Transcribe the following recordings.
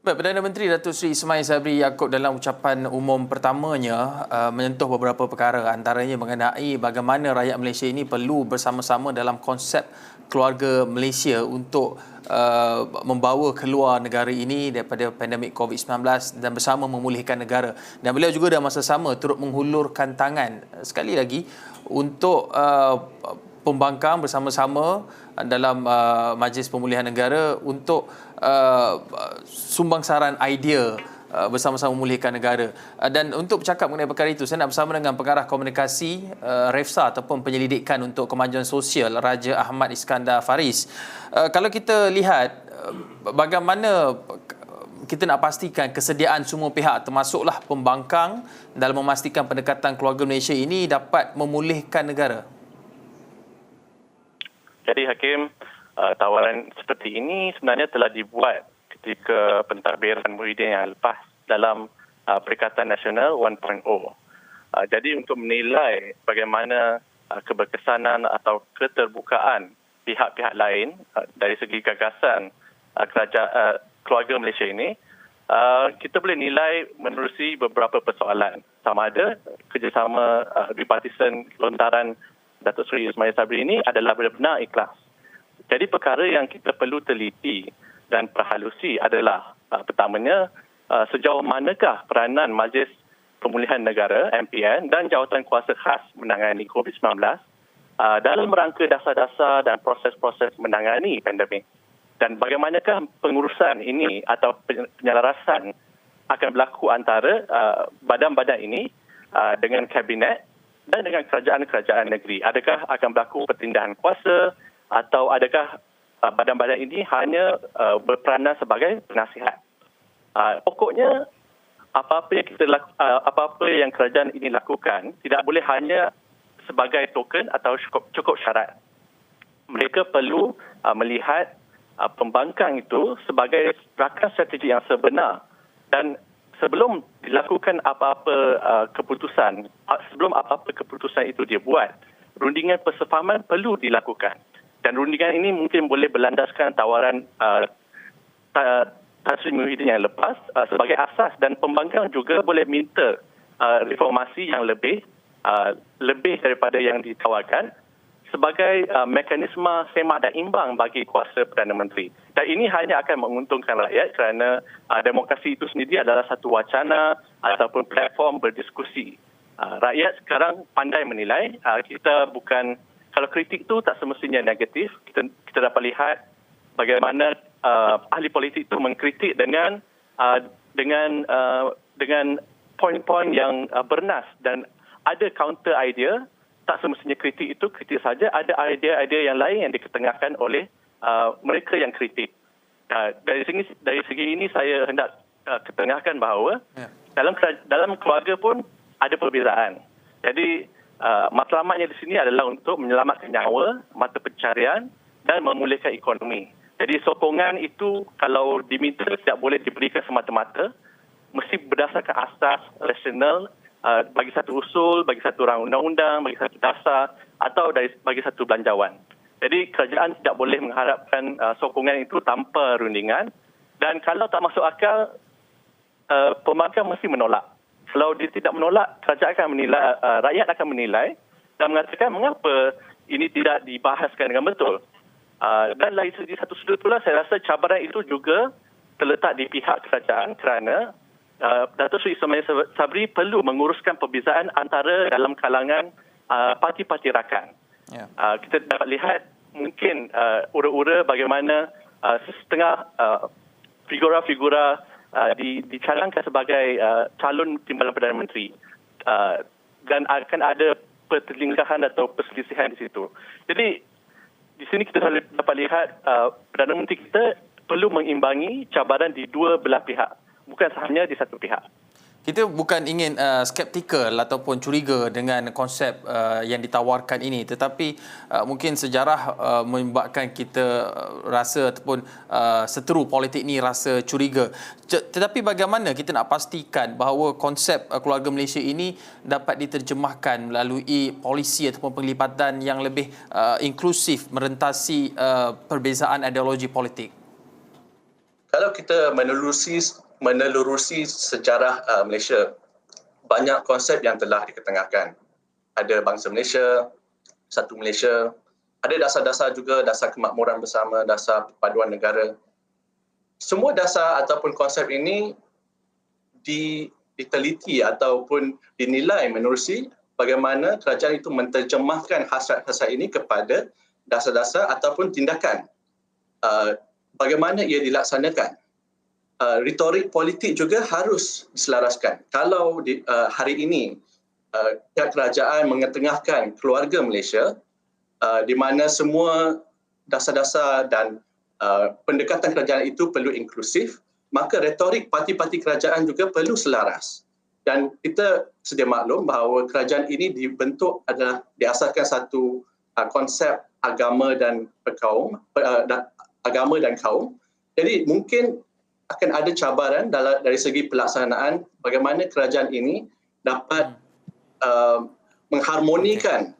Baik, Perdana Menteri Datuk Seri Ismail Sabri Yaakob dalam ucapan umum pertamanya menyentuh beberapa perkara, antaranya mengenai bagaimana rakyat Malaysia ini perlu bersama-sama dalam konsep keluarga Malaysia untuk membawa keluar negara ini daripada pandemik COVID-19 dan bersama memulihkan negara. Dan beliau juga dalam masa sama turut menghulurkan tangan sekali lagi untuk pembangkang bersama-sama dalam Majlis Pemulihan Negara untuk sumbangsaran idea bersama-sama memulihkan negara. Dan untuk bercakap mengenai perkara itu, saya nak bersama dengan pengarah komunikasi Refsa ataupun penyelidikan untuk kemajuan sosial Raja Ahmad Iskandar Faris. Kalau kita lihat bagaimana kita nak pastikan kesediaan semua pihak termasuklah pembangkang dalam memastikan pendekatan keluarga Malaysia ini dapat memulihkan negara. Jadi Hakim, tawaran seperti ini sebenarnya telah dibuat ketika pentadbiran Muhyiddin yang lepas dalam Perikatan Nasional 1.0. Jadi untuk menilai bagaimana keberkesanan atau keterbukaan pihak-pihak lain dari segi gagasan keluarga Malaysia ini, kita boleh nilai menerusi beberapa persoalan. Sama ada kerjasama bipartisan lontaran Datuk Seri Ismail Sabri ini adalah benar-benar ikhlas. Jadi perkara yang kita perlu teliti dan perhalusi adalah pertamanya sejauh manakah peranan Majlis Pemulihan Negara MPN dan jawatan kuasa khas menangani COVID-19 dalam rangka dasar-dasar dan proses-proses menangani pandemik. Dan bagaimanakah pengurusan ini atau penyelarasan akan berlaku antara badan-badan ini dengan kabinet dan dengan kerajaan-kerajaan negeri. Adakah akan berlaku pertindahan kuasa atau adakah badan-badan ini hanya berperanan sebagai penasihat? Pokoknya apa-apa yang kerajaan ini lakukan tidak boleh hanya sebagai token atau cukup syarat. Mereka perlu melihat pembangkang itu sebagai rakan strategi yang sebenar, dan sebelum dilakukan apa-apa keputusan, sebelum apa-apa keputusan itu dibuat, rundingan persefahaman perlu dilakukan. Dan rundingan ini mungkin boleh berlandaskan tawaran Tan Sri Muhyiddin yang lepas sebagai asas, dan pembangkang juga boleh minta reformasi yang lebih daripada yang ditawarkan sebagai mekanisme semak dan imbang bagi kuasa Perdana Menteri. Dan ini hanya akan menguntungkan rakyat kerana demokrasi itu sendiri adalah satu wacana ataupun platform berdiskusi. Rakyat sekarang pandai menilai. Kita bukan, kalau kritik itu tak semestinya negatif. Kita dapat lihat bagaimana ahli politik itu mengkritik dengan poin-poin yang bernas dan ada counter idea. Tak semestinya kritik itu kritik saja, ada idea-idea yang lain yang diketengahkan oleh mereka yang kritik. Dari segi ini saya hendak ketengahkan bahawa dalam keluarga pun ada perbezaan. Jadi matlamatnya di sini adalah untuk menyelamatkan nyawa, mata pencarian dan memulihkan ekonomi. Jadi sokongan itu kalau diminta tidak boleh diberikan semata-mata, mesti berdasarkan asas rasional, bagi satu usul, bagi satu rang undang-undang, bagi satu dasar atau bagi satu belanjawan. Jadi kerajaan tidak boleh mengharapkan sokongan itu tanpa rundingan, dan kalau tak masuk akal, pembangkang mesti menolak. Kalau dia tidak menolak, kerajaan akan menilai, rakyat akan menilai dan mengatakan mengapa ini tidak dibahaskan dengan betul. Dan dari satu sudut pula, saya rasa cabaran itu juga terletak di pihak kerajaan kerana Datuk Seri Ismail Sabri perlu menguruskan perbezaan antara dalam kalangan parti-parti rakan. Yeah. Kita dapat lihat mungkin ura-ura bagaimana setengah figura-figura dicalonkan sebagai calon timbalan Perdana Menteri, dan akan ada pertelingkahan atau perselisihan di situ. Jadi di sini kita dapat lihat Perdana Menteri kita perlu mengimbangi cabaran di dua belah pihak, bukan hanya di satu pihak. Kita bukan ingin skeptikal ataupun curiga dengan konsep yang ditawarkan ini, tetapi mungkin sejarah menyebabkan kita rasa ataupun seteru politik ini rasa curiga. Tetapi bagaimana kita nak pastikan bahawa konsep keluarga Malaysia ini dapat diterjemahkan melalui polisi ataupun penglibatan yang lebih inklusif merentasi perbezaan ideologi politik? Kalau kita menelurusi sejarah Malaysia, banyak konsep yang telah diketengahkan. Ada bangsa Malaysia, satu Malaysia, ada dasar-dasar juga, dasar kemakmuran bersama, dasar perpaduan negara. Semua dasar ataupun konsep ini diteliti ataupun dinilai menerusi bagaimana kerajaan itu menterjemahkan hasrat-hasrat ini kepada dasar-dasar ataupun tindakan. Bagaimana ia dilaksanakan. Retorik politik juga harus diselaraskan. Kalau hari ini pihak kerajaan mengetengahkan keluarga Malaysia, di mana semua dasar-dasar dan pendekatan kerajaan itu perlu inklusif, maka retorik parti-parti kerajaan juga perlu selaras. Dan kita sedia maklum bahawa kerajaan ini dibentuk adalah diasaskan satu konsep agama dan kaum. Jadi mungkin akan ada cabaran dari segi pelaksanaan bagaimana kerajaan ini dapat mengharmonikan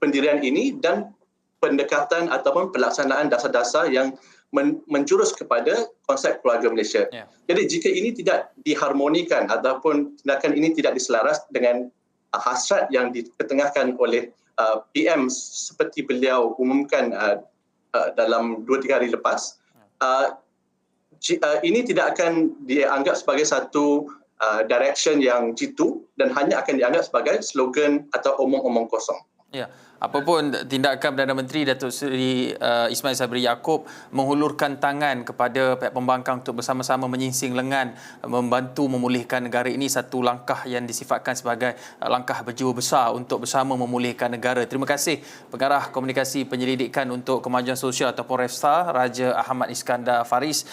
pendirian ini dan pendekatan ataupun pelaksanaan dasar-dasar yang menjurus kepada konsep keluarga Malaysia. Yeah. Jadi jika ini tidak diharmonikan ataupun tindakan ini tidak diselaras dengan hasrat yang diketengahkan oleh PM seperti beliau umumkan dalam 2-3 hari lepas, ini tidak akan dianggap sebagai satu direction yang jitu dan hanya akan dianggap sebagai slogan atau omong-omong kosong. Ya, apapun tindakan Perdana Menteri Datuk Seri Ismail Sabri Yaakob menghulurkan tangan kepada pihak pembangkang untuk bersama-sama menyingsing lengan membantu memulihkan negara ini, satu langkah yang disifatkan sebagai langkah berjiwa besar untuk bersama memulihkan negara. Terima kasih Pengarah Komunikasi Penyelidikan untuk Kemajuan Sosial atau Porefsa Raja Ahmad Iskandar Faris